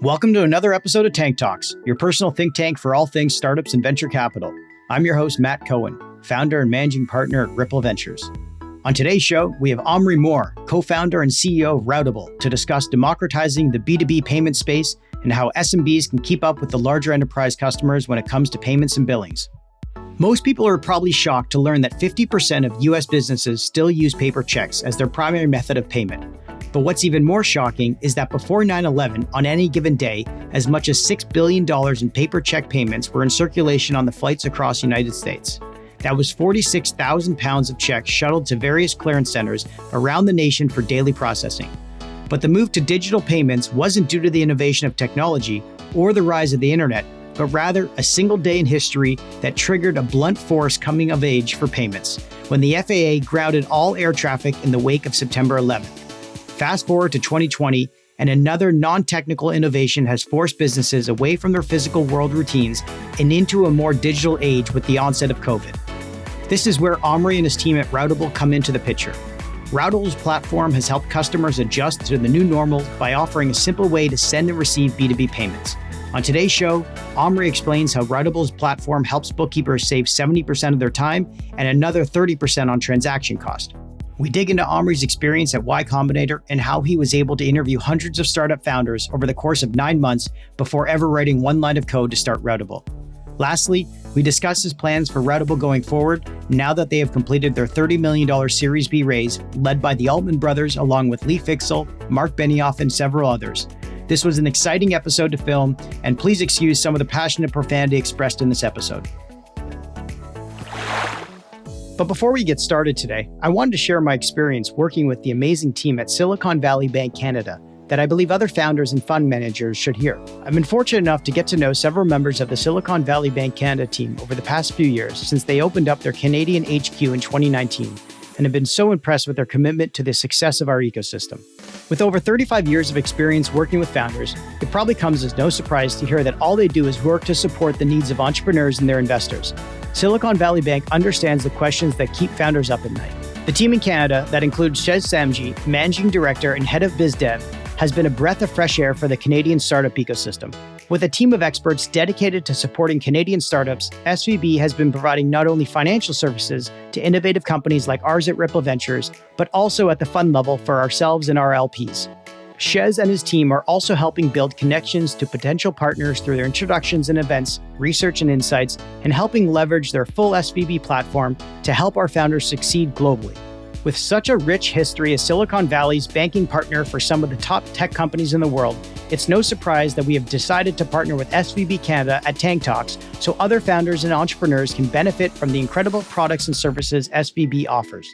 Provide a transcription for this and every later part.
Welcome to another episode of Tank Talks, your personal think tank for all things startups and venture capital. I'm your host, Matt Cohen, founder and managing partner at Ripple Ventures. On today's show, we have Omri Mor, co-founder and CEO of Routable, to discuss democratizing the B2B payment space and how SMBs can keep up with the larger enterprise customers when it comes to payments and billings. Most people are probably shocked to learn that 50% of US businesses still use paper checks as their primary method of payment. But what's even more shocking is that before 9/11, on any given day, as much as $6 billion in paper check payments were in circulation on the flights across the United States. That was 46,000 pounds of checks shuttled to various clearance centers around the nation for daily processing. But the move to digital payments wasn't due to the innovation of technology or the rise of the internet, but rather a single day in history that triggered a blunt force coming of age for payments, when the FAA grounded all air traffic in the wake of September 11th. Fast forward to 2020, and another non-technical innovation has forced businesses away from their physical world routines and into a more digital age with the onset of COVID. This is where Omri and his team at Routable come into the picture. Routable's platform has helped customers adjust to the new normal by offering a simple way to send and receive B2B payments. On today's show, Omri explains how Routable's platform helps bookkeepers save 70% of their time and another 30% on transaction cost. We dig into Omri's experience at Y Combinator and how he was able to interview hundreds of startup founders over the course of 9 months before ever writing one line of code to start Routable. Lastly, we discuss his plans for Routable going forward now that they have completed their $30 million Series B raise led by the Altman brothers along with Lee Fixel, Mark Benioff, and several others. This was an exciting episode to film, and please excuse some of the passionate profanity expressed in this episode. But before we get started today, I wanted to share my experience working with the amazing team at Silicon Valley Bank Canada that I believe other founders and fund managers should hear. I've been fortunate enough to get to know several members of the Silicon Valley Bank Canada team over the past few years since they opened up their Canadian HQ in 2019, and have been so impressed with their commitment to the success of our ecosystem. With over 35 years of experience working with founders, it probably comes as no surprise to hear that all they do is work to support the needs of entrepreneurs and their investors. Silicon Valley Bank understands the questions that keep founders up at night. The team in Canada, that includes Shez Samji, Managing Director and Head of Biz Dev, has been a breath of fresh air for the Canadian startup ecosystem. With a team of experts dedicated to supporting Canadian startups, SVB has been providing not only financial services to innovative companies like ours at Ripple Ventures, but also at the fund level for ourselves and our LPs. Shez and his team are also helping build connections to potential partners through their introductions and events, research and insights, and helping leverage their full SVB platform to help our founders succeed globally. With such a rich history as Silicon Valley's banking partner for some of the top tech companies in the world, it's no surprise that we have decided to partner with SVB Canada at Tank Talks so other founders and entrepreneurs can benefit from the incredible products and services SVB offers.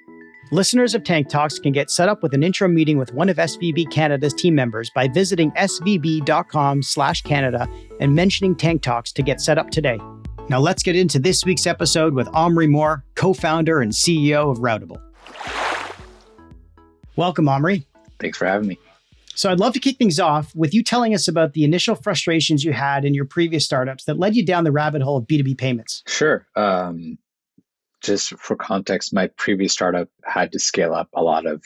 Listeners of Tank Talks can get set up with an intro meeting with one of SVB Canada's team members by visiting svb.com/Canada and mentioning Tank Talks to get set up today. Now let's get into this week's episode with Omri Mor, co-founder and CEO of Routable. Welcome, Omri. Thanks for having me. So I'd love to kick things off with you telling us about the initial frustrations you had in your previous startups that led you down the rabbit hole of B2B payments. Sure. Just for context, my previous startup had to scale up a lot of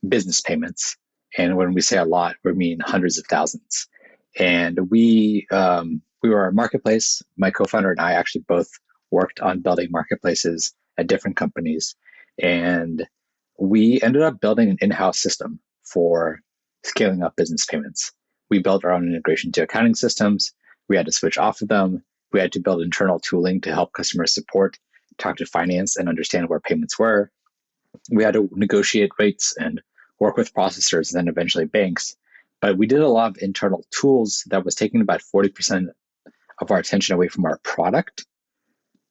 business payments. And when we say a lot, we mean hundreds of thousands. And we were a marketplace. My co-founder and I actually both worked on building marketplaces at different companies. And we ended up building an in-house system for scaling up business payments. We built our own integration to accounting systems. We had to switch off of them. We had to build internal tooling to help customer support talk to finance and understand where payments were. We had to negotiate rates and work with processors and then eventually banks. But we did a lot of internal tools that was taking about 40% of our attention away from our product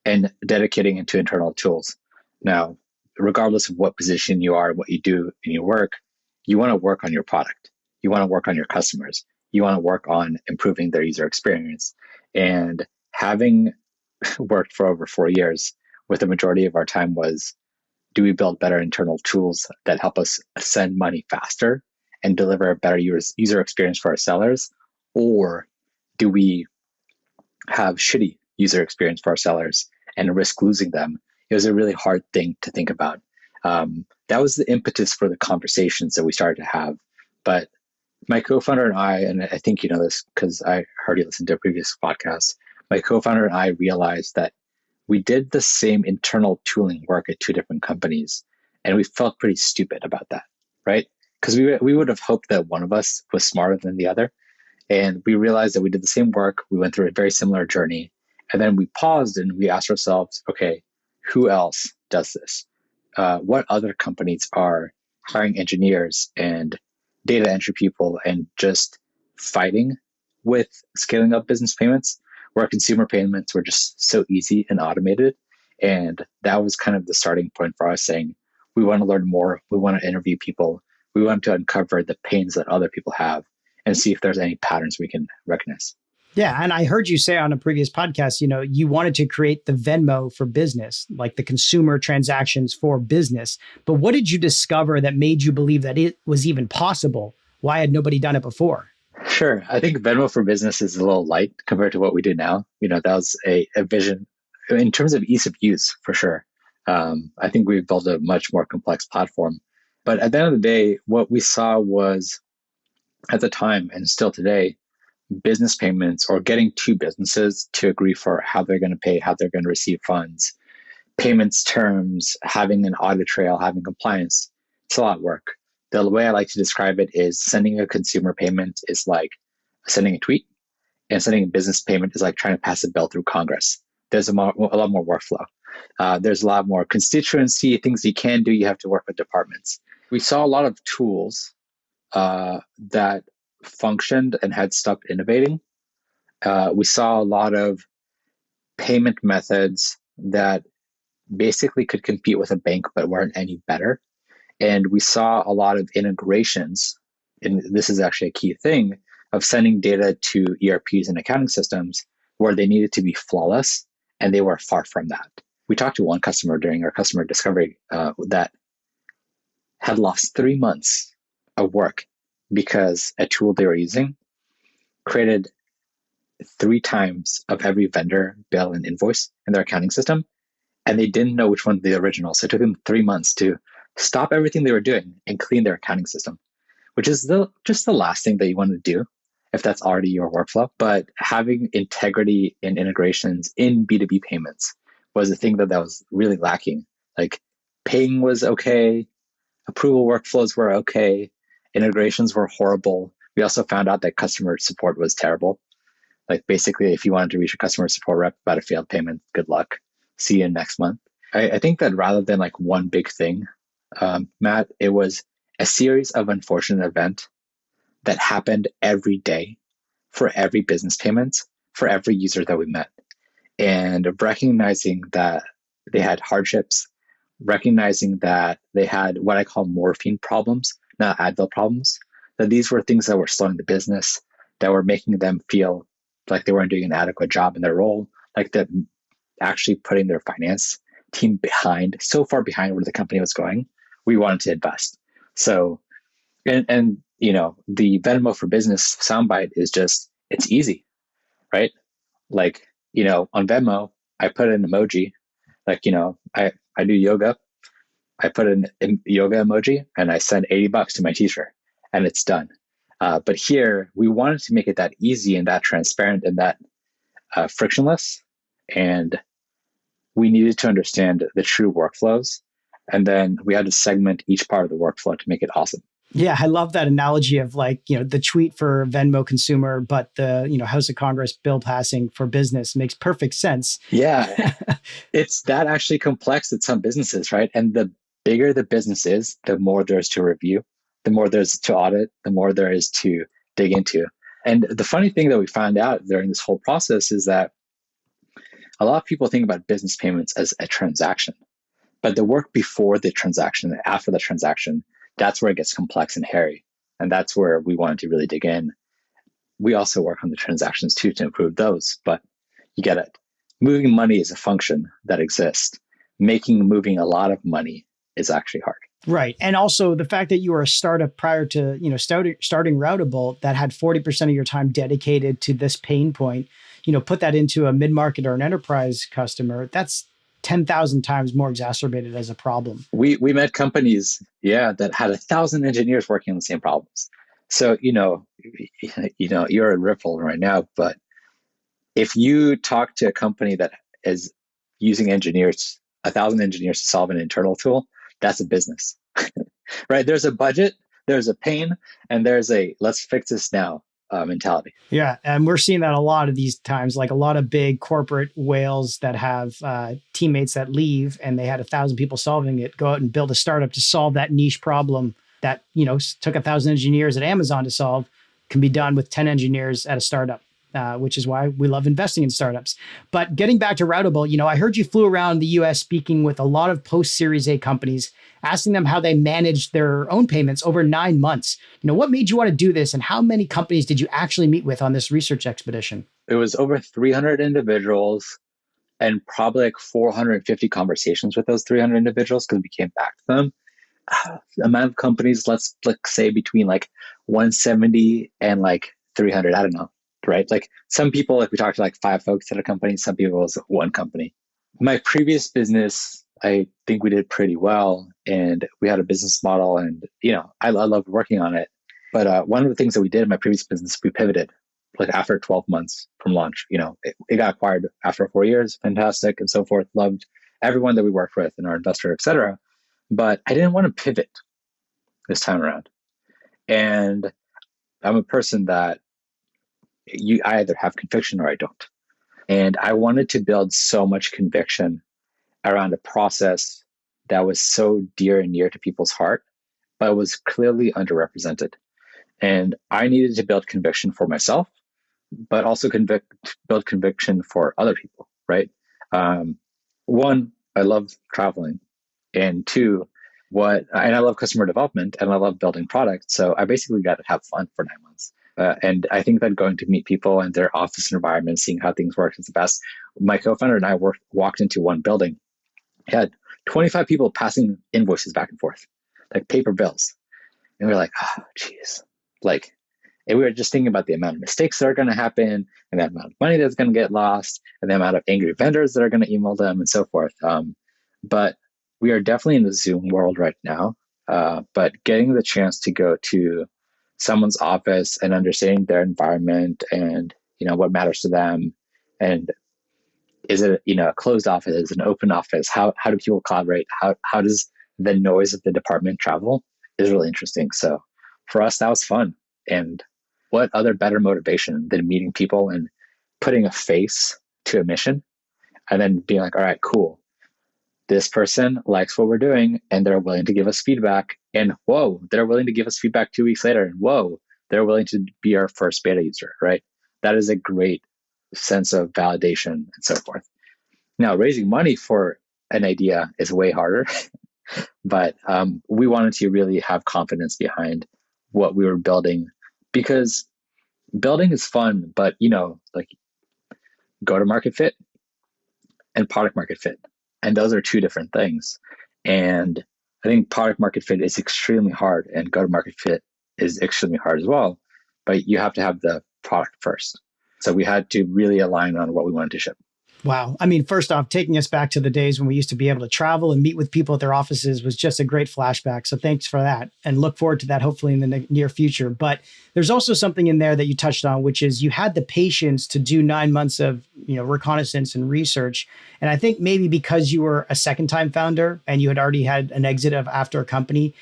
and dedicating it to internal tools. Now, regardless of what position you are and what you do in your work, you want to work on your product. You want to work on your customers. You want to work on improving their user experience. And having worked for over 4 years, with the majority of our time was, do we build better internal tools that help us send money faster and deliver a better user experience for our sellers? Or do we have shitty user experience for our sellers and risk losing them? It was a really hard thing to think about. That was the impetus for the conversations that we started to have. But My co-founder and I think you know this because I heard you listen to a previous podcast. My co-founder and I realized that we did the same internal tooling work at two different companies, and we felt pretty stupid about that, right? Because we would have hoped that one of us was smarter than the other, and we realized that we did the same work. We went through a very similar journey, and then we paused and we asked ourselves, okay, who else does this? What other companies are hiring engineers and data entry people and just fighting with scaling up business payments, where consumer payments were just so easy and automated? And that was kind of the starting point for us saying, we want to learn more. We want to interview people. We want to uncover the pains that other people have and see if there's any patterns we can recognize. Yeah. And I heard you say on a previous podcast, you wanted to create the Venmo for business, like the consumer transactions for business. But what did you discover that made you believe that it was even possible? Why had nobody done it before? Sure. I think Venmo for business is a little light compared to what we do now. That was a vision in terms of ease of use, for sure. I think we've built a much more complex platform. But at the end of the day, what we saw was at the time and still today, business payments or getting two businesses to agree for how they're going to pay, how they're going to receive funds, payments terms, having an audit trail, having compliance. It's a lot of work. The way I like to describe it is sending a consumer payment is like sending a tweet, and sending a business payment is like trying to pass a bill through Congress. There's a lot more workflow. There's a lot more constituency, things you can do. You have to work with departments. We saw a lot of tools that functioned and had stopped innovating. We saw a lot of payment methods that basically could compete with a bank but weren't any better. And we saw a lot of integrations, and this is actually a key thing, of sending data to ERPs and accounting systems where they needed to be flawless, and they were far from that. We talked to one customer during our customer discovery that had lost 3 months of work because a tool they were using created 3 times of every vendor bill and invoice in their accounting system, and they didn't know which one the original. So it took them 3 months to stop everything they were doing and clean their accounting system, which is just the last thing that you want to do if that's already your workflow. But having integrity and integrations in B2B payments was a thing that was really lacking. Like paying was okay, approval workflows were okay, integrations were horrible. We also found out that customer support was terrible. Like basically, if you wanted to reach a customer support rep about a failed payment, good luck. See you next month. I think that rather than like one big thing, Matt, it was a series of unfortunate events that happened every day for every business payments, for every user that we met. And recognizing that they had hardships, recognizing that they had what I call morphine problems, not Advil problems, that these were things that were slowing the business, that were making them feel like they weren't doing an adequate job in their role, like that actually putting their finance team behind, so far behind where the company was going. We wanted to invest. So, and the Venmo for business soundbite is just, it's easy, right? Like, on Venmo, I put an emoji, like, I do yoga. I put an yoga emoji and I send $80 to my teacher and it's done. But here we wanted to make it that easy and that transparent and that frictionless. And we needed to understand the true workflows. And then we had to segment each part of the workflow to make it awesome. Yeah, I love that analogy of like, the tweet for Venmo consumer, but the, House of Congress bill passing for business makes perfect sense. Yeah, it's that actually complex at some businesses, right? And the bigger the business is, the more there's to review, the more there's to audit, the more there is to dig into. And the funny thing that we found out during this whole process is that a lot of people think about business payments as a transaction, but the work before the transaction and after the transaction, that's where it gets complex and hairy. And that's where we wanted to really dig in. We also work on the transactions too to improve those, but you get it. Moving money is a function that exists. Moving a lot of money is actually hard. Right. And also the fact that you were a startup prior to, starting Routable that had 40% of your time dedicated to this pain point, put that into a mid-market or an enterprise customer, that's 10,000 times more exacerbated as a problem. We met companies, that had 1,000 engineers working on the same problems. So, you're at Ripple right now, but if you talk to a company that is using engineers, 1,000 engineers to solve an internal tool, that's a business, right? There's a budget, there's a pain, and there's a let's fix this now mentality. Yeah, and we're seeing that a lot of these times, like a lot of big corporate whales that have teammates that leave and they had 1,000 people solving it, go out and build a startup to solve that niche problem that, took 1,000 engineers at Amazon to solve, can be done with 10 engineers at a startup. Which is why we love investing in startups. But getting back to Routable, I heard you flew around the US speaking with a lot of post Series A companies, asking them how they managed their own payments over 9 months. What made you want to do this, and how many companies did you actually meet with on this research expedition? It was over 300 individuals and probably like 450 conversations with those 300 individuals because we came back to them. Amount of companies, let's say between like 170 and like 300. I don't know, right? Like some people, like we talked to like 5 folks at a company, some people it was one company. My previous business, I think we did pretty well, and we had a business model, and I loved working on it. But one of the things that we did in my previous business, we pivoted like after 12 months from launch. It got acquired after 4 years, fantastic, and so forth. Loved everyone that we worked with and our investor, et cetera. But I didn't want to pivot this time around. And I'm a person that I either have conviction or I don't. And I wanted to build so much conviction around a process that was so dear and near to people's heart, but was clearly underrepresented. And I needed to build conviction for myself, but also build conviction for other people, right? One, I love traveling. And two, and I love customer development and I love building products. So I basically got to have fun for 9 months. And I think that going to meet people and their office environment, seeing how things work is the best. My co-founder and I walked into one building, had 25 people passing invoices back and forth, like paper bills. And we were like, oh, geez. And we were just thinking about the amount of mistakes that are going to happen and the amount of money that's going to get lost and the amount of angry vendors that are going to email them and so forth. But we are definitely in the Zoom world right now. But getting the chance to go to someone's office and understanding their environment and what matters to them, and is it a closed office, is it an open office? How do people collaborate? How does the noise of the department travel? Is really interesting. So for us, that was fun. And what other better motivation than meeting people and putting a face to a mission, and then being like, all right, cool. This person likes what we're doing and they're willing to give us feedback. And whoa, they're willing to give us feedback 2 weeks later. And whoa, they're willing to be our first beta user, right? That is a great sense of validation and so forth. Now, raising money for an idea is way harder, but we wanted to really have confidence behind what we were building, because building is fun, but like go to market fit and product market fit. And those are two different things. And I think product market fit is extremely hard and go to market fit is extremely hard as well. But you have to have the product first. So we had to really align on what we wanted to ship. Wow. I mean, first off, taking us back to the days when we used to be able to travel and meet with people at their offices was just a great flashback. So thanks for that, and look forward to that hopefully in the near future. But there's also something in there that you touched on, which is you had the patience to do 9 months of reconnaissance and research. And I think maybe because you were a second-time founder and you had already had an exit after a company,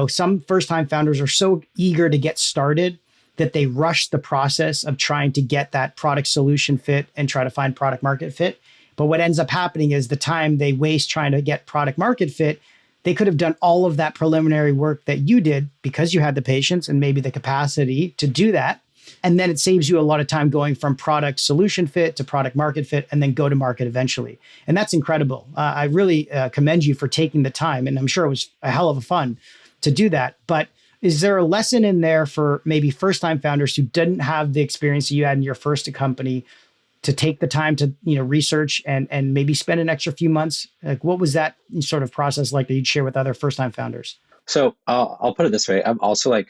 some first-time founders are so eager to get started that they rush the process of trying to get that product solution fit and try to find product market fit. But what ends up happening is the time they waste trying to get product market fit, they could have done all of that preliminary work that you did because you had the patience and maybe the capacity to do that. And then it saves you a lot of time going from product solution fit to product market fit and then go to market eventually. And that's incredible. I really commend you for taking the time. And I'm sure it was a hell of a fun to do that. But is there a lesson in there for maybe first-time founders who didn't have the experience that you had in your first company to take the time to research and maybe spend an extra few months? Like, what was that sort of process like that you'd share with other first-time founders? So I'll put it this way: I've also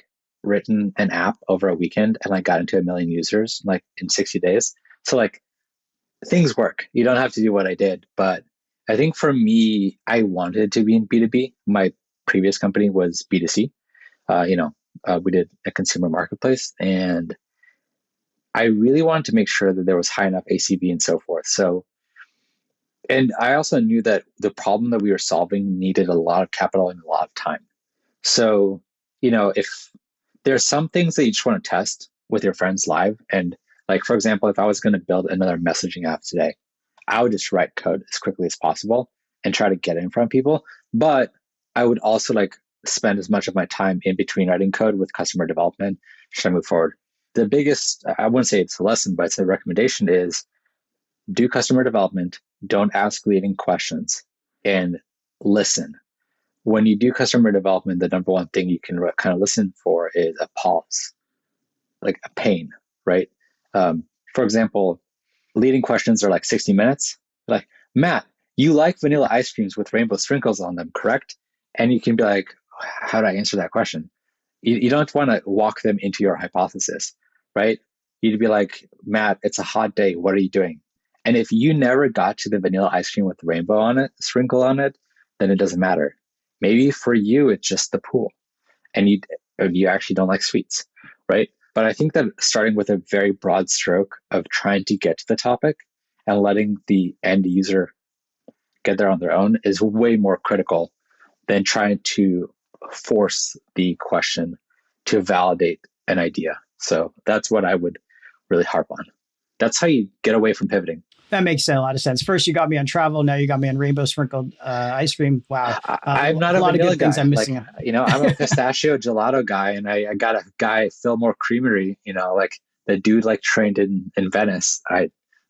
written an app over a weekend and got into 1 million users in 60 days. So things work. You don't have to do what I did, but I think for me, I wanted to be in B2B. My previous company was B2C. we did a consumer marketplace, and I really wanted to make sure that there was high enough ACV and so forth. So, and I also knew that the problem that we were solving needed a lot of capital and a lot of time. So, if there's some things that you just want to test with your friends live, and like, for example, if I was going to build another messaging app today, I would just write code as quickly as possible and try to get it in front of people. But I would also spend as much of my time in between writing code with customer development to move forward. The biggest, I wouldn't say it's a lesson, but it's a recommendation is do customer development, don't ask leading questions, and listen. When you do customer development, the number one thing you can kind of listen for is a pause, like a pain, right? For example, leading questions are like 60 minutes. Like, Matt, you like vanilla ice creams with rainbow sprinkles on them, correct? And you can be like, how do I answer that question? You don't want to walk them into your hypothesis, right? You'd be like, Matt, it's a hot day. What are you doing? And if you never got to the vanilla ice cream with rainbow on it, sprinkle on it, then it doesn't matter. Maybe for you, it's just the pool and you actually don't like sweets, right? But I think that starting with a very broad stroke of trying to get to the topic and letting the end user get there on their own is way more critical than trying to force the question to validate an idea. So that's what I would really harp on. That's how you get away from pivoting. That makes a lot of sense. First, you got me on travel. Now you got me on rainbow sprinkled ice cream. Wow. I'm not a lot of good guy. things I'm missing. I'm a pistachio gelato guy, and I got a guy, Fillmore Creamery, the dude trained in Venice.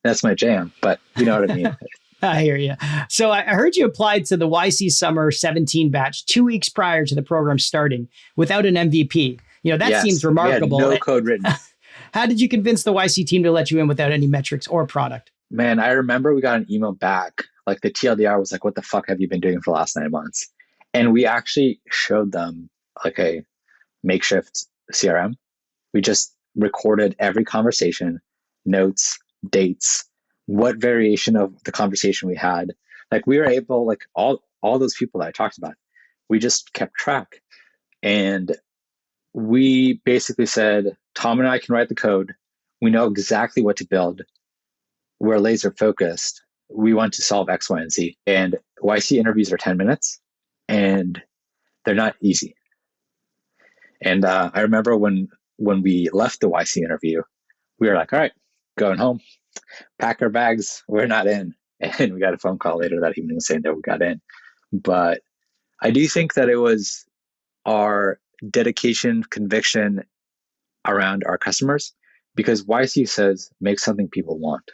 That's my jam, but you know what I mean? I hear you. So I heard you applied to the YC Summer 17 batch 2 weeks prior to the program starting without an MVP. That seems remarkable. We had no code written. How did you convince the YC team to let you in without any metrics or product? Man, I remember we got an email back. The TLDR was like, what the fuck have you been doing for the last 9 months? And we actually showed them a makeshift CRM. We just recorded every conversation, notes, dates, what variation of the conversation we had. We were able, all those people that I talked about, we just kept track. And we basically said, Tom and I can write the code. We know exactly what to build. We're laser focused. We want to solve X, Y, and Z. And YC interviews are 10 minutes and they're not easy. And I remember when we left the YC interview, we were like, all right, going home, pack our bags. We're not in. And we got a phone call later that evening saying that we got in. But I do think that it was our dedication, conviction around our customers, because YC says, make something people want.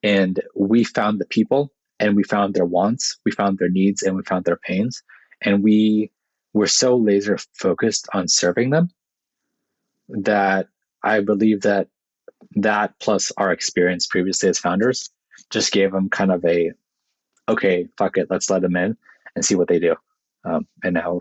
And we found the people and we found their wants, we found their needs, and we found their pains. And we were so laser focused on serving them that I believe that plus our experience previously as founders just gave them kind of okay, fuck it, let's let them in and see what they do. And now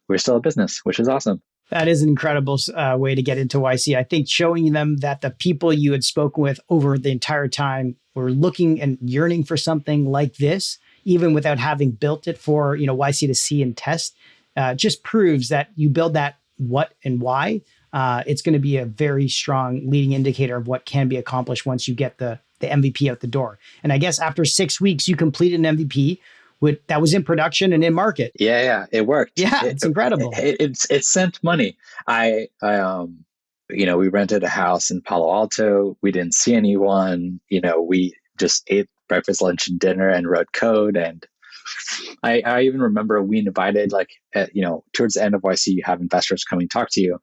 we're still a business, which is awesome. That is an incredible way to get into YC. I think showing them that the people you had spoken with over the entire time were looking and yearning for something like this, even without having built it for YC to see and test, just proves that you build that what and why. It's going to be a very strong leading indicator of what can be accomplished once you get the MVP out the door. And I guess after 6 weeks, you completed an MVP that was in production and in market. Yeah, it worked. Yeah, it's incredible. It sent money. We rented a house in Palo Alto. We didn't see anyone. We just ate breakfast, lunch, and dinner and wrote code. And I even remember we invited towards the end of YC, you have investors coming talk to you,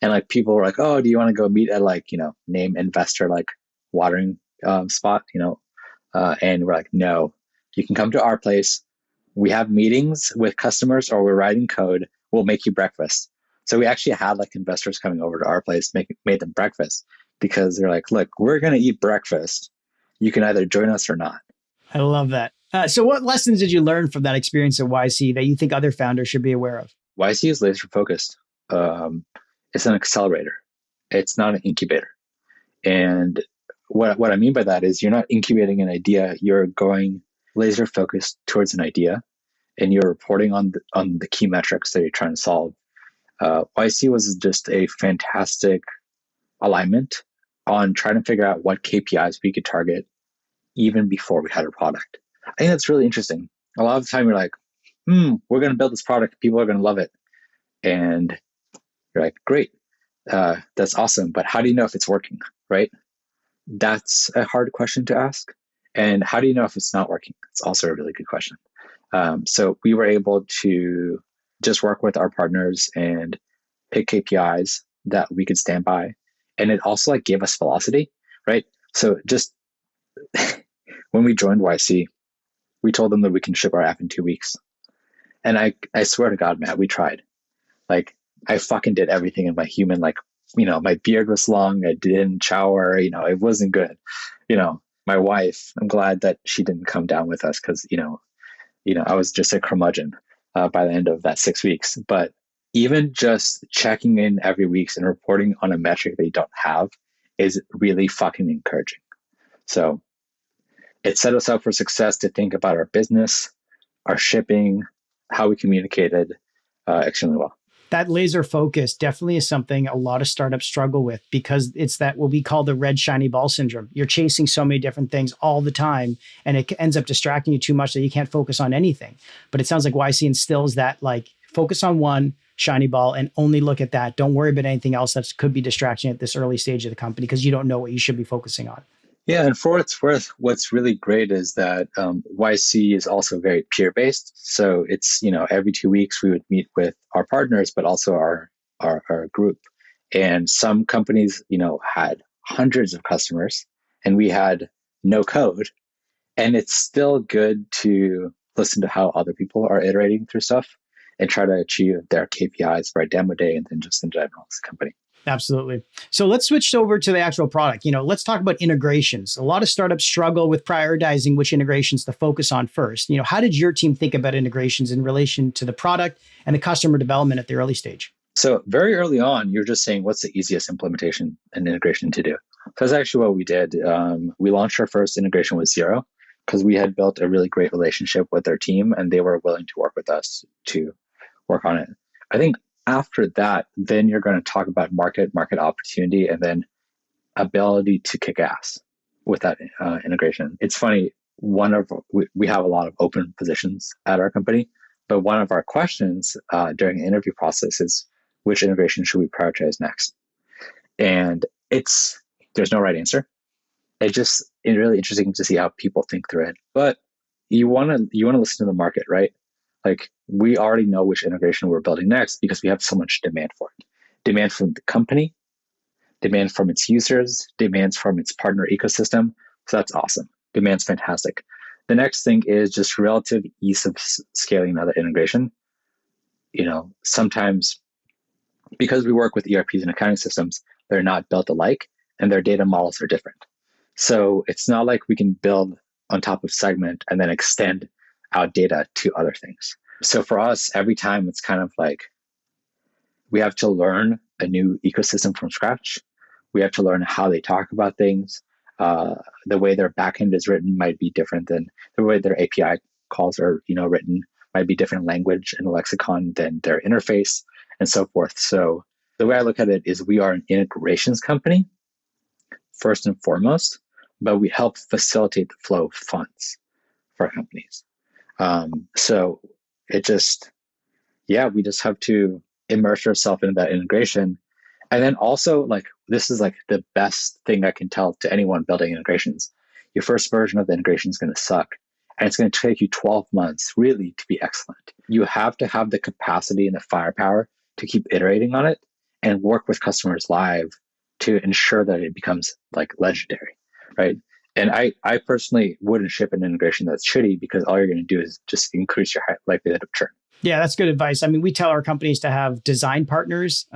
and people were like, oh, do you want to go meet at name investor watering spot? And we're like, no. You can come to our place. We have meetings with customers or we're writing code. We'll make you breakfast. So we actually had investors coming over to our place, made them breakfast because they're like, look, we're going to eat breakfast. You can either join us or not. I love that. So what lessons did you learn from that experience at YC that you think other founders should be aware of? YC is laser focused. It's an accelerator. It's not an incubator. And what I mean by that is you're not incubating an idea. You're going laser focused towards an idea, and you're reporting on the key metrics that you're trying to solve. YC was just a fantastic alignment on trying to figure out what KPIs we could target even before we had a product. I think that's really interesting. A lot of the time you're like, we're going to build this product. People are going to love it. And you're like, great. That's awesome. But how do you know if it's working, right? That's a hard question to ask. And how do you know if it's not working? It's also a really good question. So we were able to just work with our partners and pick KPIs that we could stand by. And it also like gave us velocity, right? So just when we joined YC, we told them that we can ship our app in 2 weeks. And I swear to God, Matt, we tried. Like I fucking did everything in my human, like, my beard was long. I didn't shower, it wasn't good. My wife, I'm glad that she didn't come down with us because, I was just a curmudgeon by the end of that 6 weeks. But even just checking in every week and reporting on a metric that you don't have is really fucking encouraging. So it set us up for success to think about our business, our shipping, how we communicated extremely well. That laser focus definitely is something a lot of startups struggle with because it's that what we call the red shiny ball syndrome. You're chasing so many different things all the time and it ends up distracting you too much that you can't focus on anything. But it sounds like YC instills that like focus on one shiny ball and only look at that. Don't worry about anything else that could be distraction at this early stage of the company because you don't know what you should be focusing on. Yeah, and for what it's worth, what's really great is that YC is also very peer-based. So it's, every 2 weeks we would meet with our partners, but also our group. And some companies, had hundreds of customers and we had no code. And it's still good to listen to how other people are iterating through stuff and try to achieve their KPIs for a demo day and then just in general as a company. Absolutely. So let's switch over to the actual product. Let's talk about integrations. A lot of startups struggle with prioritizing which integrations to focus on first. How did your team think about integrations in relation to the product and the customer development at the early stage? So very early on, you're just saying, what's the easiest implementation and integration to do? So that's actually what we did. We launched our first integration with Ziibra because we had built a really great relationship with their team and they were willing to work with us to work on it. I think after that, then you're going to talk about market opportunity, and then ability to kick ass with that integration. It's funny, we have a lot of open positions at our company, but one of our questions during the interview process is which integration should we prioritize next? And there's no right answer. It's really interesting to see how people think through it. But you want to listen to the market, right? Like we already know which integration we're building next because we have so much demand for it. Demand from the company, demand from its users, demands from its partner ecosystem. So that's awesome. Demand's fantastic. The next thing is just relative ease of scaling another integration. Sometimes because we work with ERPs and accounting systems, they're not built alike and their data models are different. So it's not like we can build on top of Segment and then extend out data to other things. So for us, every time it's kind of like we have to learn a new ecosystem from scratch. We have to learn how they talk about things. The way their backend is written might be different than the way their API calls are, written, might be different language and lexicon than their interface and so forth. So the way I look at it is we are an integrations company, first and foremost, but we help facilitate the flow of funds for companies. So it just, we just have to immerse ourselves in that integration. And then also this is the best thing I can tell to anyone building integrations. Your first version of the integration is going to suck. And it's going to take you 12 months really to be excellent. You have to have the capacity and the firepower to keep iterating on it and work with customers live to ensure that it becomes legendary, right? And I personally wouldn't ship an integration that's shitty because all you're going to do is just increase your likelihood of churn. Yeah, that's good advice. I mean, we tell our companies to have design partners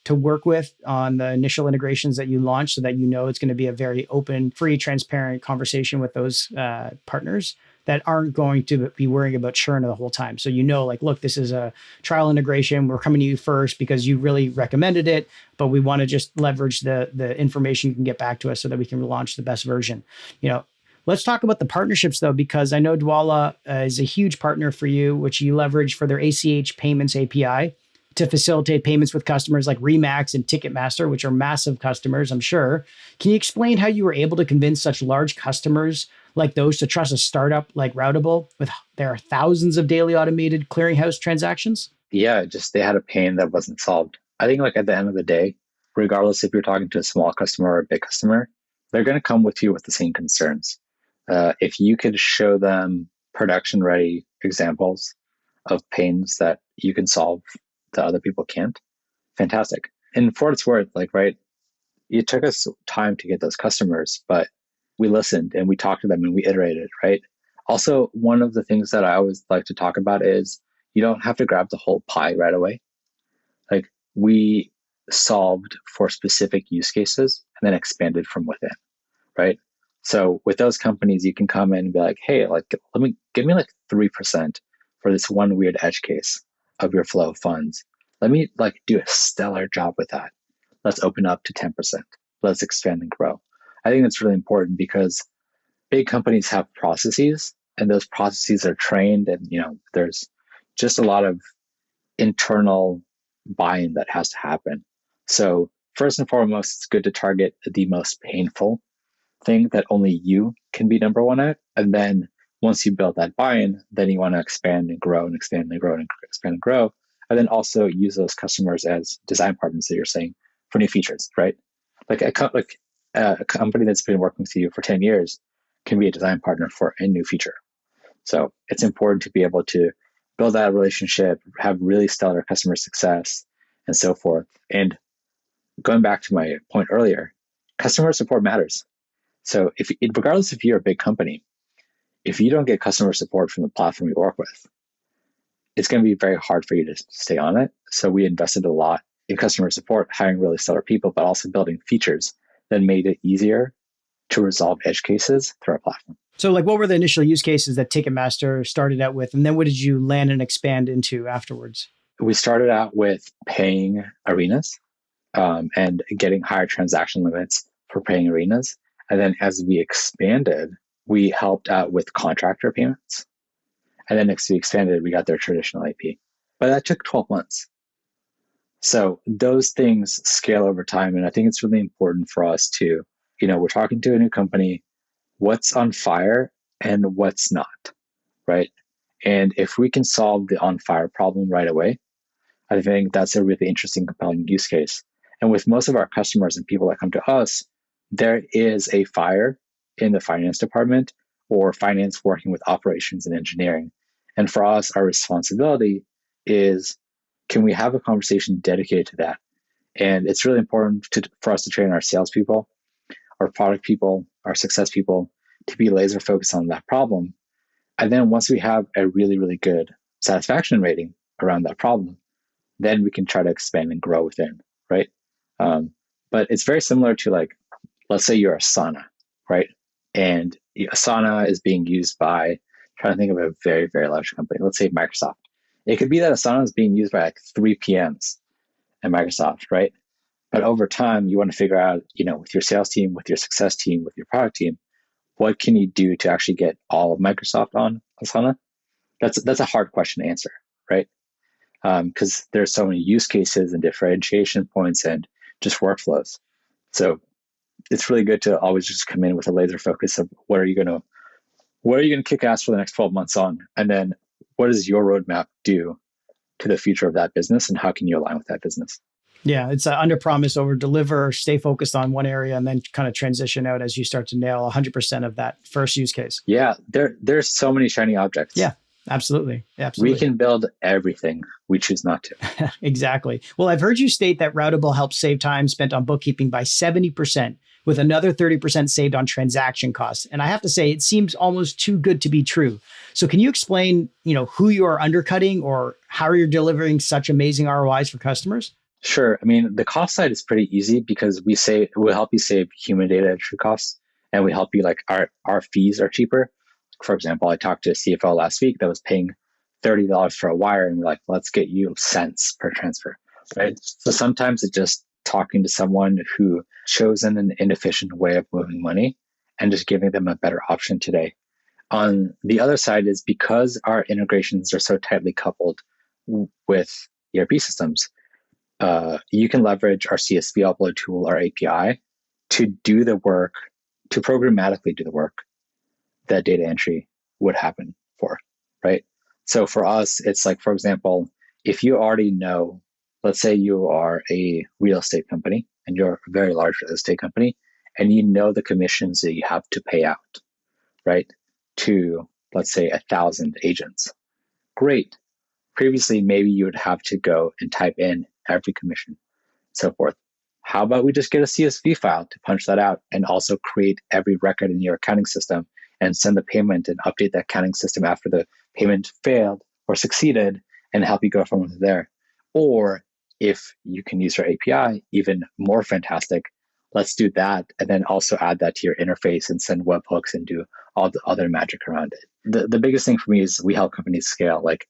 to work with on the initial integrations that you launch so that it's going to be a very open, free, transparent conversation with those partners that aren't going to be worrying about churn the whole time. So look, this is a trial integration. We're coming to you first because you really recommended it, but we want to just leverage the information you can get back to us so that we can launch the best version. Let's talk about the partnerships though, because I know Dwolla is a huge partner for you, which you leverage for their ACH payments API. to facilitate payments with customers like ReMax and Ticketmaster, which are massive customers, I'm sure. Can you explain how you were able to convince such large customers like those to trust a startup like Routable with their thousands of daily automated clearinghouse transactions? Yeah, just they had a pain that wasn't solved. I think like at the end of the day, regardless if you're talking to a small customer or a big customer, they're going to come with you with the same concerns. If you could show them production ready examples of pains that you can solve that other people can't, fantastic. And for what it's worth, like, right, it took us time to get those customers, but we listened and we talked to them and we iterated, right? Also, one of the things that I always like to talk about is you don't have to grab the whole pie right away. Like we solved for specific use cases and then expanded from within, right? So with those companies, you can come in and be like, hey, like give me like 3% for this one weird edge case of your flow of funds. Let me like do a stellar job with that. Let's open up to 10%. Let's expand and grow. I think that's really important because big companies have processes and those processes are trained and there's just a lot of internal buy-in that has to happen. So first and foremost, it's good to target the most painful thing that only you can be number one at. And then once you build that buy-in, then you want to expand and grow and expand and grow and expand and grow. And then also use those customers as design partners that you're saying for new features, right? Like a company that's been working with you for 10 years can be a design partner for a new feature. So it's important to be able to build that relationship, have really stellar customer success, and so forth. And going back to my point earlier, customer support matters. So regardless if you're a big company, if you don't get customer support from the platform you work with, it's going to be very hard for you to stay on it. So we invested a lot in customer support, hiring really stellar people, but also building features that made it easier to resolve edge cases through our platform. So like what were the initial use cases that Ticketmaster started out with? And then what did you land and expand into afterwards? We started out with paying arenas and getting higher transaction limits for paying arenas. And then as we expanded, we helped out with contractor payments. And then as we expanded, we got their traditional IP. But that took 12 months. So those things scale over time. And I think it's really important for us to, we're talking to a new company, what's on fire and what's not, right? And if we can solve the on fire problem right away, I think that's a really interesting, compelling use case. And with most of our customers and people that come to us, there is a fire in the finance department or finance working with operations and engineering. And for us, our responsibility is, can we have a conversation dedicated to that? And it's really important for us to train our salespeople, our product people, our success people to be laser focused on that problem. And then once we have a really, really good satisfaction rating around that problem, then we can try to expand and grow within, right? But it's very similar to like, let's say you're a sauna, right? And a sauna is being used by, trying to think of a very, very large company. Let's say Microsoft. It could be that a sauna is being used by like 3 PMs at Microsoft, right? But over time, you want to figure out, with your sales team, with your success team, with your product team, what can you do to actually get all of Microsoft on Asana? That's a hard question to answer, right? Because there's so many use cases and differentiation points and just workflows. So it's really good to always just come in with a laser focus of what are you going to kick ass for the next 12 months on, and then what does your roadmap do to the future of that business, and how can you align with that business? Yeah, it's under promise, over deliver, stay focused on one area, and then kind of transition out as you start to nail 100% of that first use case. Yeah, there's so many shiny objects. Yeah, absolutely. We can build everything. We choose not to. Exactly. Well, I've heard you state that Routable helps save time spent on bookkeeping by 70%, with another 30% saved on transaction costs. And I have to say, it seems almost too good to be true. So can you explain, who you are undercutting or how you're delivering such amazing ROIs for customers? Sure. I mean, the cost side is pretty easy because we'll help you save human data entry costs, and we help you, like, our fees are cheaper. For example, I talked to a CFO last week that was paying $30 for a wire, and we're like, let's get you cents per transfer, right? So sometimes it's just talking to someone who chosen an inefficient way of moving money and just giving them a better option today. On the other side is because our integrations are so tightly coupled with ERP systems, you can leverage our CSV upload tool, our API, to do the work, to programmatically do the work that data entry would happen for, right? So for us, it's like, for example, if you already know, let's say you are a real estate company and you're a very large real estate company, and you know the commissions that you have to pay out, right? To, let's say, 1,000 agents. Great. Previously, maybe you would have to go and type in every commission, so forth. How about we just get a CSV file to punch that out and also create every record in your accounting system and send the payment and update the accounting system after the payment failed or succeeded and help you go from there. Or if you can use our API, even more fantastic, let's do that and then also add that to your interface and send webhooks and do all the other magic around it. The biggest thing for me is we help companies scale. Like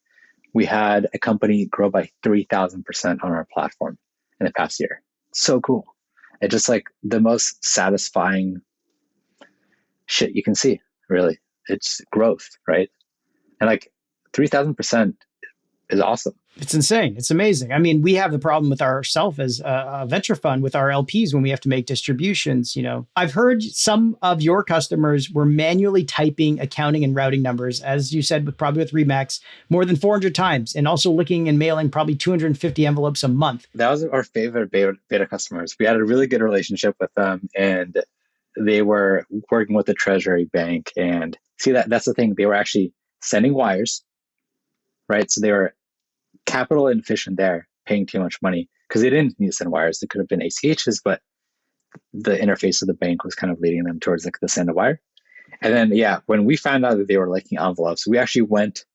we had a company grow by 3,000% on our platform in the past year. So cool. It's just like the most satisfying shit you can see, really. It's growth, right? And like 3,000% is awesome. It's insane. It's amazing. I mean, we have the problem with ourselves as a venture fund with our LPs when we have to make distributions. You know, I've heard some of your customers were manually typing accounting and routing numbers, as you said, probably with ReMax, more than 400 times, and also looking and mailing probably 250 envelopes a month. That was our favorite beta customers. We had a really good relationship with them, and they were working with the Treasury Bank. And see, that's the thing. They were actually sending wires, right? So they were capital inefficient there, paying too much money because they didn't need to send wires. They could have been ACHs, but the interface of the bank was kind of leading them towards like the send a wire. And then, yeah, when we found out that they were liking envelopes, we actually went,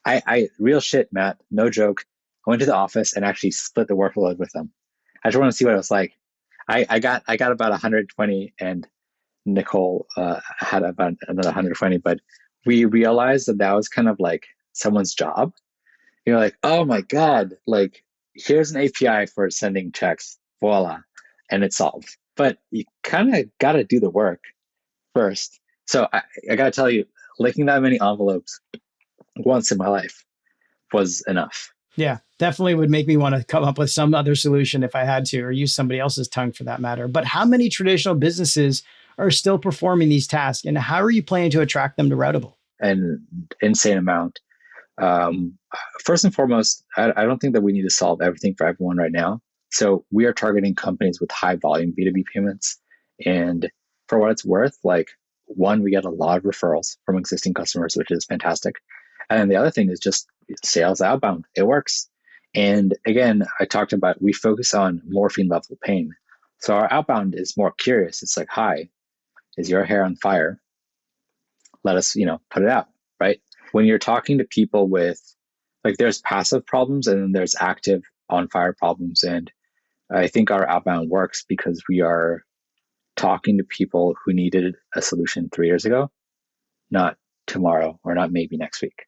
I real shit, Matt, no joke. I went to the office and actually split the workload with them. I just want to see what it was like. I got about 120 and Nicole had about another 120, but we realized that was kind of like someone's job. You're like, oh my God, like here's an API for sending checks, voila, and it's solved. But you kind of got to do the work first. So I got to tell you, licking that many envelopes once in my life was enough. Yeah, definitely would make me want to come up with some other solution if I had to, or use somebody else's tongue for that matter. But how many traditional businesses are still performing these tasks, and how are you planning to attract them to Routable? An insane amount. First and foremost, I don't think that we need to solve everything for everyone right now. So we are targeting companies with high volume B2B payments. And for what it's worth, like one, we get a lot of referrals from existing customers, which is fantastic. And then the other thing is just sales outbound. It works. And again, I talked about we focus on morphine level pain. So our outbound is more curious. It's like, hi, is your hair on fire? Let us, put it out, right? When you're talking to people with, like, there's passive problems and then there's active on fire problems. And I think our outbound works because we are talking to people who needed a solution 3 years ago, not tomorrow or not maybe next week.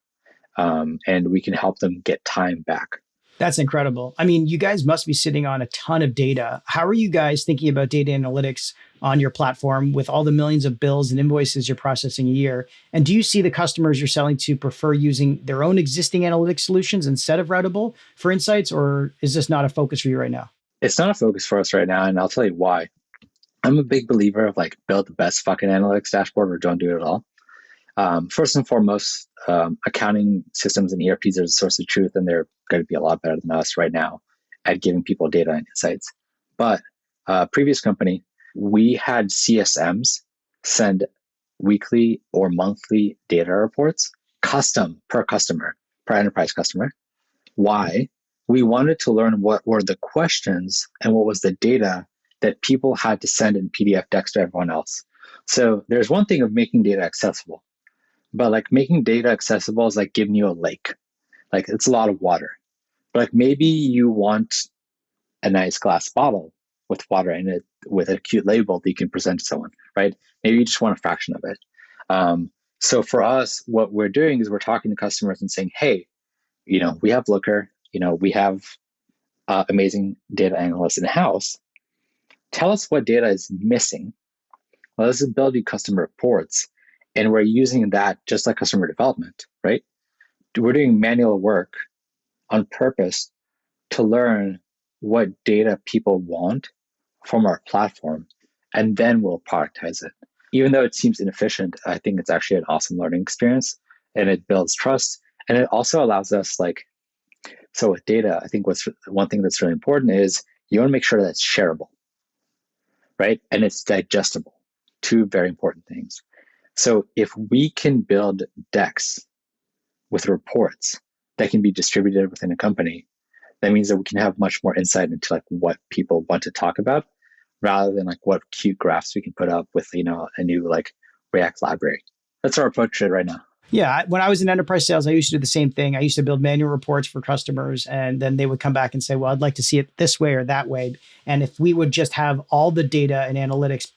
And we can help them get time back. That's incredible. I mean, you guys must be sitting on a ton of data. How are you guys thinking about data analytics on your platform with all the millions of bills and invoices you're processing a year? And do you see the customers you're selling to prefer using their own existing analytics solutions instead of Routable for insights, or is this not a focus for you right now? It's not a focus for us right now, and I'll tell you why. I'm a big believer of like build the best fucking analytics dashboard or don't do it at all. First and foremost, accounting systems and ERPs are a source of truth, and they're going to be a lot better than us right now at giving people data and insights. But previous company, we had CSMs send weekly or monthly data reports, custom per customer, per enterprise customer. Why? We wanted to learn what were the questions and what was the data that people had to send in PDF decks to everyone else. So there's one thing of making data accessible. But like making data accessible is like giving you a lake. Like it's a lot of water. But like maybe you want a nice glass bottle with water in it with a cute label that you can present to someone, right? Maybe you just want a fraction of it. So for us, what we're doing is we're talking to customers and saying, hey, we have Looker, we have amazing data analysts in-house. Tell us what data is missing. Well, let's build you custom reports. And we're using that just like customer development, right? We're doing manual work on purpose to learn what data people want from our platform, and then we'll productize it. Even though it seems inefficient, I think it's actually an awesome learning experience, and it builds trust. And it also allows us, like, so with data, I think what's one thing that's really important is you want to make sure that it's shareable, right? And it's digestible. Two very important things. So if we can build decks with reports that can be distributed within a company, that means that we can have much more insight into like what people want to talk about, rather than like what cute graphs we can put up with, a new like React library. That's our approach to it right now. Yeah, when I was in enterprise sales, I used to do the same thing. I used to build manual reports for customers, and then they would come back and say, well, I'd like to see it this way or that way. And if we would just have all the data and analytics,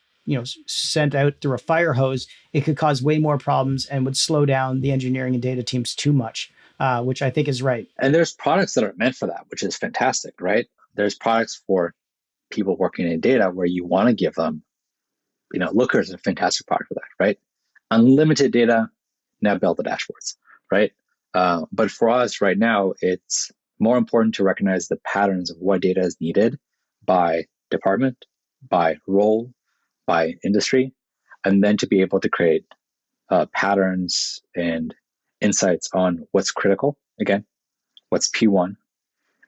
sent out through a fire hose, it could cause way more problems and would slow down the engineering and data teams too much, which I think is right. And there's products that are meant for that, which is fantastic, right? There's products for people working in data where you want to give them, Looker is a fantastic product for that, right? Unlimited data, now build the dashboards, right? But for us right now, it's more important to recognize the patterns of what data is needed by department, by role, by industry, and then to be able to create patterns and insights on what's critical, again, what's P1,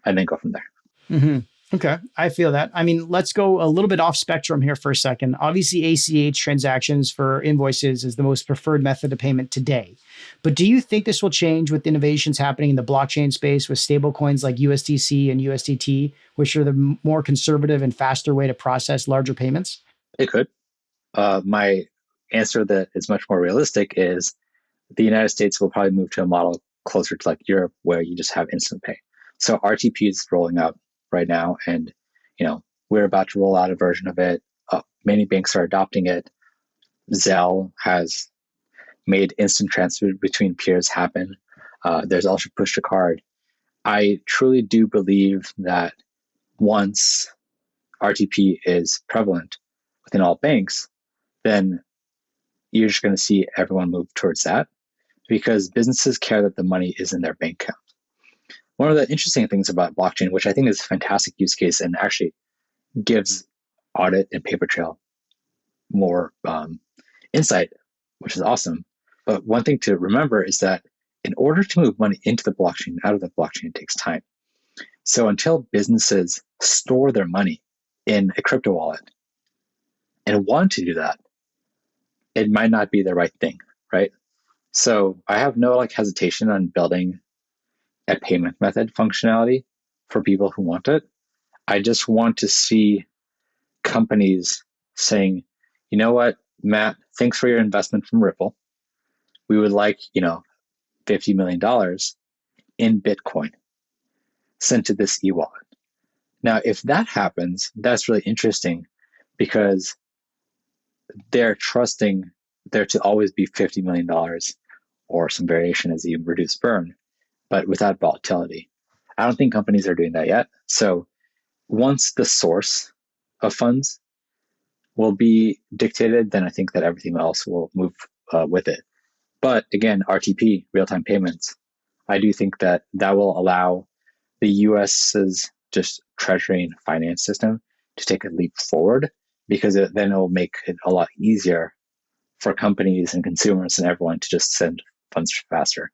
and then go from there. Mm-hmm. Okay, I feel that. I mean, let's go a little bit off spectrum here for a second. Obviously, ACH transactions for invoices is the most preferred method of payment today. But do you think this will change with innovations happening in the blockchain space with stablecoins like USDC and USDT, which are the more conservative and faster way to process larger payments? It could. My answer that is much more realistic is the United States will probably move to a model closer to like Europe, where you just have instant pay. So RTP is rolling out right now, and we're about to roll out a version of it. Many banks are adopting it. Zelle has made instant transfer between peers happen. There's also push to card. I truly do believe that once RTP is prevalent within all banks, then you're just going to see everyone move towards that, because businesses care that the money is in their bank account. One of the interesting things about blockchain, which I think is a fantastic use case and actually gives audit and paper trail more insight, which is awesome. But one thing to remember is that in order to move money into the blockchain, out of the blockchain, it takes time. So until businesses store their money in a crypto wallet and want to do that, it might not be the right thing, right? So I have no hesitation on building a payment method functionality for people who want it. I just want to see companies saying, you know what, Matt, thanks for your investment from Ripple. We would like, $50 million in Bitcoin sent to this e-wallet. Now, if that happens, that's really interesting, because they're trusting there to always be $50 million or some variation as you reduce burn, but without volatility. I don't think companies are doing that yet. So once the source of funds will be dictated, then I think that everything else will move with it. But again, RTP, real-time payments, I do think that will allow the US's just treasury and finance system to take a leap forward, because then it will make it a lot easier for companies and consumers and everyone to just send funds faster.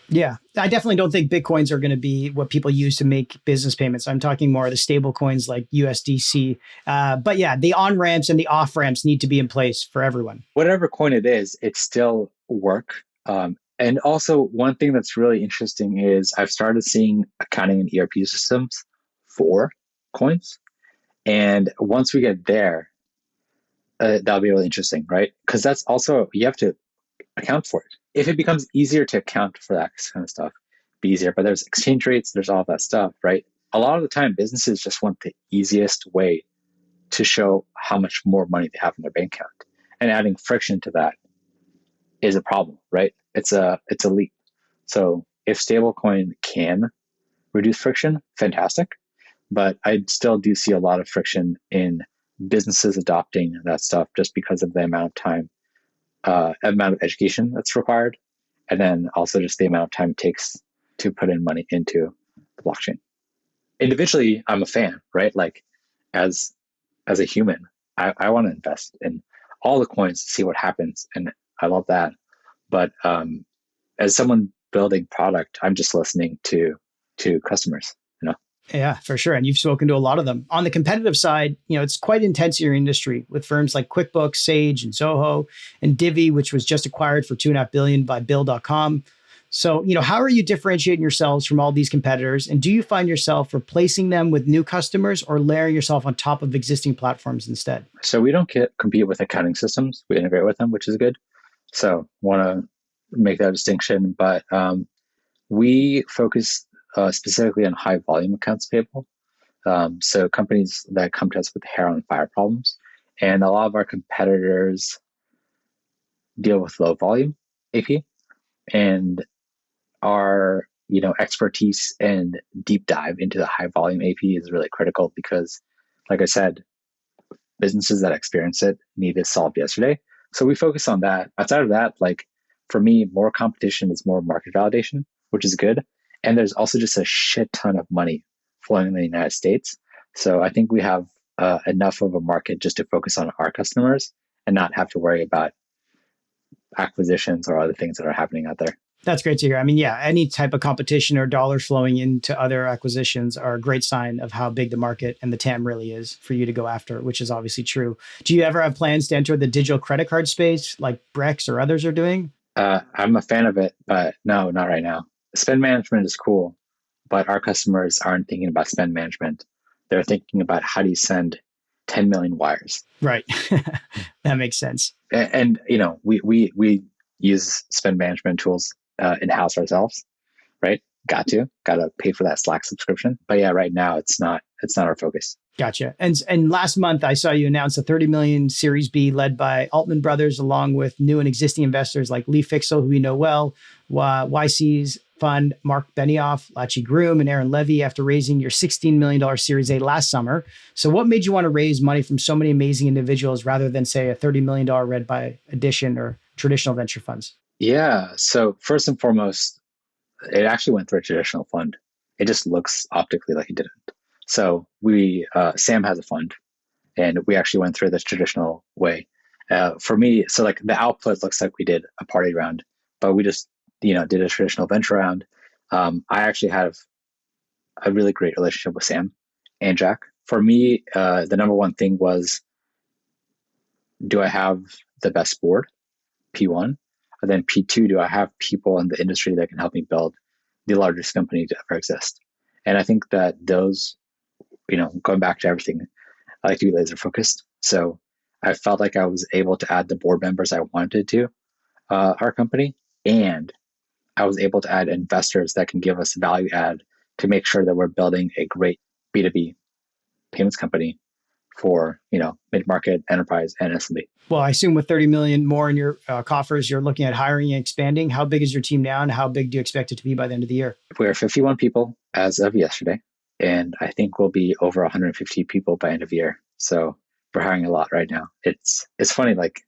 Yeah, I definitely don't think Bitcoins are going to be what people use to make business payments. I'm talking more of the stable coins like USDC. But yeah, the on-ramps and the off-ramps need to be in place for everyone. Whatever coin it is, it still work. And also, one thing that's really interesting is I've started seeing accounting and ERP systems for coins. And once we get there, that'll be really interesting, right? Because that's also, you have to account for it. If it becomes easier to account for that kind of stuff, be easier. But there's exchange rates, there's all that stuff, right? A lot of the time, businesses just want the easiest way to show how much more money they have in their bank account. And adding friction to that is a problem, right? It's a leap. So if stablecoin can reduce friction, fantastic. But I still do see a lot of friction in businesses adopting that stuff, just because of the amount of time, amount of education that's required, and then also just the amount of time it takes to put in money into the blockchain. individually, I'm a fan, right? Like as as a human, I want to invest in all the coins to see what happens, and I love that. But as someone building product, I'm just listening to customers. You know. Yeah, for sure. And you've spoken to a lot of them. On the competitive side, it's quite intense in your industry with firms like QuickBooks, Sage, and Zoho, and Divvy, which was just acquired for $2.5 billion by Bill.com. So, how are you differentiating yourselves from all these competitors? And do you find yourself replacing them with new customers or layering yourself on top of existing platforms instead? So we don't compete with accounting systems. We integrate with them, which is good. So want to make that distinction. But we focus specifically on high volume accounts payable. So companies that come to us with hair on fire problems. And a lot of our competitors deal with low volume AP. And our expertise and deep dive into the high volume AP is really critical because, like I said, businesses that experience it need it solved yesterday. So we focus on that. Outside of that, like for me, more competition is more market validation, which is good. And there's also just a shit ton of money flowing in the United States. So I think we have enough of a market just to focus on our customers and not have to worry about acquisitions or other things that are happening out there. That's great to hear. I mean, yeah, any type of competition or dollars flowing into other acquisitions are a great sign of how big the market and the TAM really is for you to go after, which is obviously true. Do you ever have plans to enter the digital credit card space like Brex or others are doing? I'm a fan of it, but no, not right now. Spend management is cool, but our customers aren't thinking about spend management. They're thinking about how do you send 10 million wires. Right. That makes sense. And we use spend management tools in-house ourselves, right? Gotta pay for that Slack subscription. But yeah, right now it's not our focus. Gotcha. And last month I saw you announce a 30 million Series B led by Altman Brothers, along with new and existing investors like Lee Fixel, who we know well, YC's fund, Mark Benioff, Lachi Groom, and Aaron Levy, after raising your $16 million Series A last summer. So what made you want to raise money from so many amazing individuals rather than, say, a $30 million led by Addition or traditional venture funds? Yeah. So first and foremost, it actually went through a traditional fund. It just looks optically like it didn't. So Sam has a fund, and we actually went through this traditional way. For me, so like the output looks like we did a party round, but we just did a traditional venture round. I actually have a really great relationship with Sam and Jack. For me, the number one thing was, do I have the best board? P1. And then P2, do I have people in the industry that can help me build the largest company to ever exist? And I think that those, going back to everything, I like to be laser focused. So I felt like I was able to add the board members I wanted to our company. And I was able to add investors that can give us value add to make sure that we're building a great B2B payments company for, mid-market, enterprise, and SMB. Well, I assume with 30 million more in your coffers, you're looking at hiring and expanding. How big is your team now, and how big do you expect it to be by the end of the year? We're 51 people as of yesterday, and I think we'll be over 150 people by end of year. So we're hiring a lot right now. It's funny, like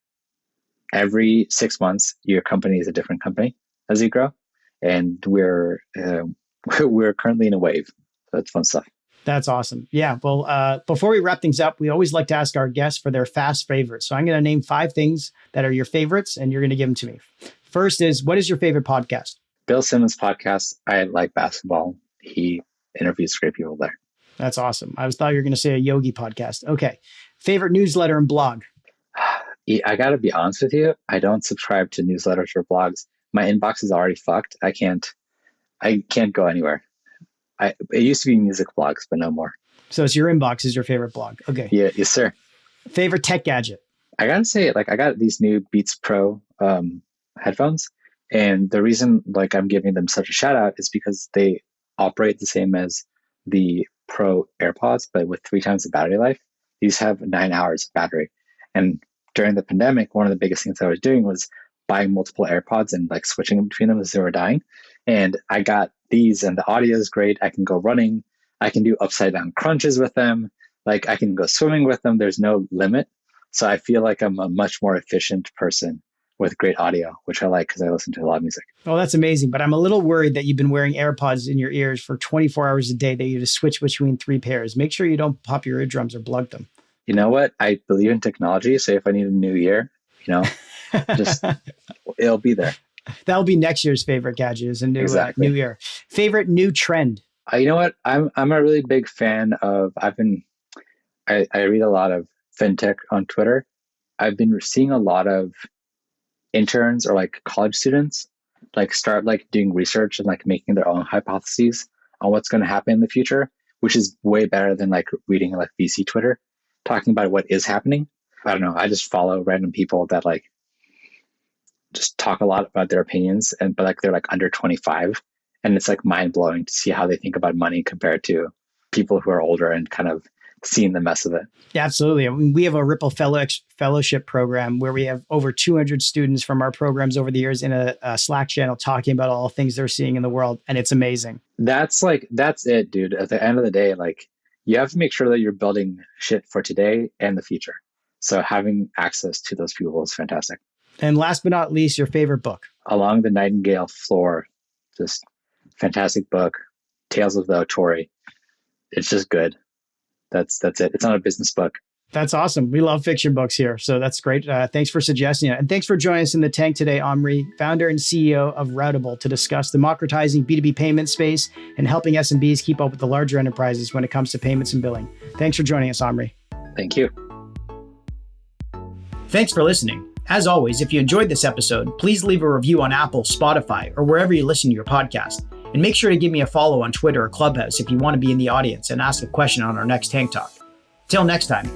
every 6 months, your company is a different company as you grow, and we're currently in a wave. So it's fun stuff. That's awesome. Yeah. Well, before we wrap things up, we always like to ask our guests for their fast favorites. So I'm going to name 5 things that are your favorites, and you're going to give them to me. First is, what is your favorite podcast? Bill Simmons' podcast. I like basketball. He interviews great people there. That's awesome. I thought you were going to say a yogi podcast. Okay. Favorite newsletter and blog? I got to be honest with you. I don't subscribe to newsletters or blogs. My inbox is already fucked. I can't go anywhere. It used to be music blogs, but no more. So it's your inbox is your favorite blog. Okay. Yeah, yes, sir. Favorite tech gadget? I gotta say, like, I got these new Beats Pro headphones, and the reason like I'm giving them such a shout out is because they operate the same as the Pro AirPods, but with 3 times the battery life. These have 9 hours of battery, and during the pandemic, one of the biggest things I was doing was buying multiple AirPods and like switching between them as they were dying. And I got these, and the audio is great. I can go running. I can do upside down crunches with them. Like I can go swimming with them. There's no limit. So I feel like I'm a much more efficient person with great audio, which I like because I listen to a lot of music. Oh, that's amazing. But I'm a little worried that you've been wearing AirPods in your ears for 24 hours a day that you just switch between 3 pairs. Make sure you don't pop your eardrums or plug them. You know what? I believe in technology. So if I need a new ear, just it'll be there. That'll be next year's favorite gadget is a new ear. Favorite new trend? You know what? I'm a really big fan of. I read a lot of fintech on Twitter. I've been seeing a lot of interns or like college students start doing research and making their own hypotheses on what's going to happen in the future, which is way better than reading VC Twitter talking about what is happening. I don't know. I just follow random people that just talk a lot about their opinions, but they're under 25, and it's mind blowing to see how they think about money compared to people who are older and kind of seeing the mess of it. Yeah, absolutely. I mean, we have a Ripple fellowship program where we have over 200 students from our programs over the years in a Slack channel talking about all the things they're seeing in the world. And it's amazing. That's it, dude. At the end of the day, you have to make sure that you're building shit for today and the future. So having access to those people is fantastic. And last but not least, your favorite book? Along the Nightingale Floor. Just fantastic book. Tales of the Otori. It's just good. That's it. It's not a business book. That's awesome. We love fiction books here. So that's great. Thanks for suggesting it. And thanks for joining us in the tank today, Omri, founder and CEO of Routable, to discuss democratizing B2B payment space and helping SMBs keep up with the larger enterprises when it comes to payments and billing. Thanks for joining us, Omri. Thank you. Thanks for listening. As always, if you enjoyed this episode, please leave a review on Apple, Spotify, or wherever you listen to your podcast. And make sure to give me a follow on Twitter or Clubhouse if you want to be in the audience and ask a question on our next Tank Talk. Till next time.